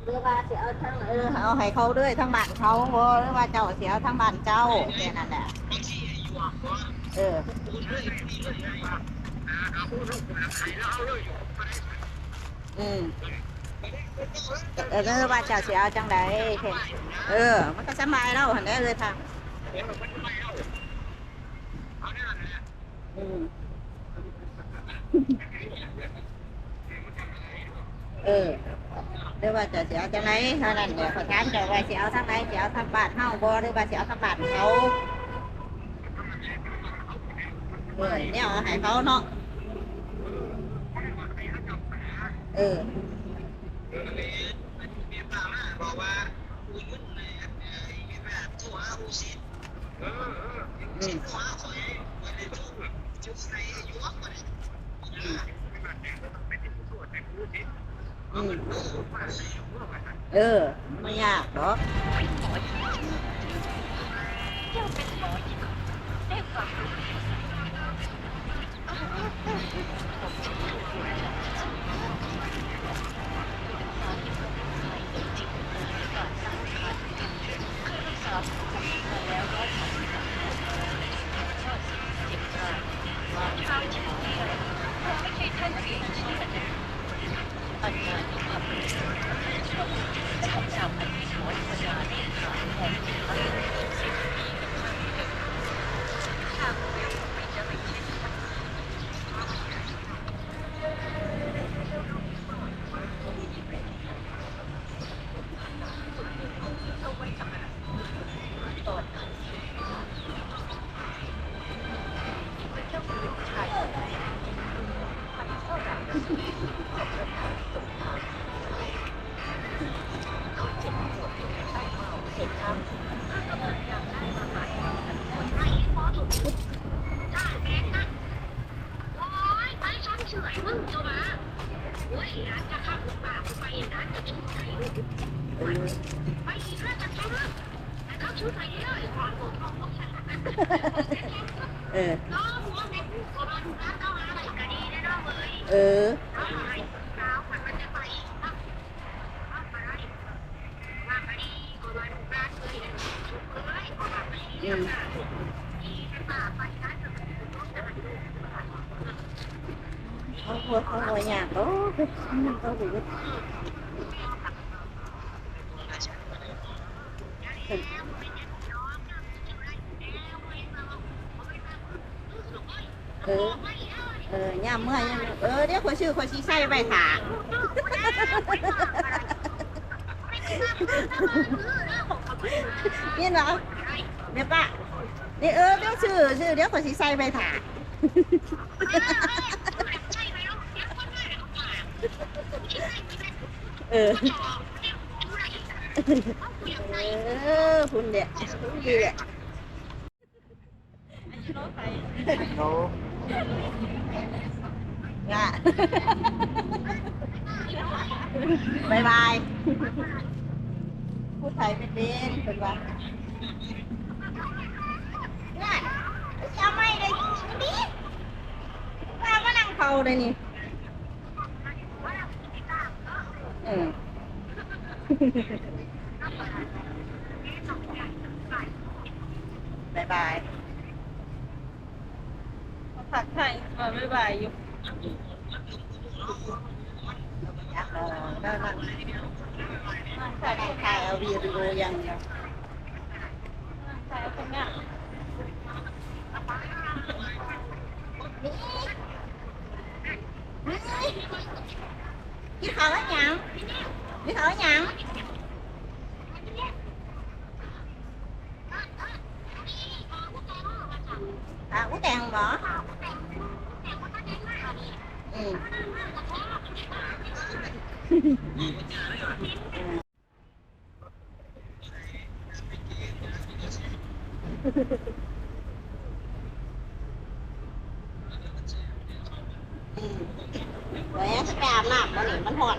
หรือว่าเสียเอาทั้งเอาให้เขาด้วยทั้งบ้านเขาบ่หรือว่าเจ้าเสียเอาทั้งบ้านเจ้าแค่นั้นแหละเอออืมหรือว่าเจ้าเสียเอาจังใดแค่มันก็สบายแล้วหันได้เลยทางอืมเออหรือว่าจะเสียจังไหนเท่านั้นเดี๋ยวขอถามเจ้าว่าเสียเอาทั้งไหนเสียเอาทั้งบ้านเฮาบ่หรือว่าเสียเอาทั้งบ้านเขาเนี่ยเอาให้เขาเนาะเออบอกว่าไม่ยากหรอก เออเอออืมเขาหัวหยาบเนาะเขาหูเออเออย่ามเมื่อยย่ามเออเดี๋ยวขอยชื่อขอยชี้ใส่ไปถานี่เหรอเดี๋ยวป้านี่เออเดี๋ยวชื่อเดี๋ยวขอยชี้ใส่ไปถาเออเออคุณเด็กคุณดีเด็กโน้อ่ะบายบายพูดไทยไม่เป็นเป็นว่าเนี่ยจะไม่ได้ดิป้าก็นั่งเฝ้าเลยนี่อืมบายบายผักไทยมาไม่บ่ายอยู่อยากได้นั่งถ่ายเอาวีดีโอยังเดียว ใช่คนเนี้ยกินข้าวแล้วยังกินข้าวแล้วยังกูแต่งบ่อืมเดี๋ยวจะไปอาบน้ำแล้วนี่มันหอน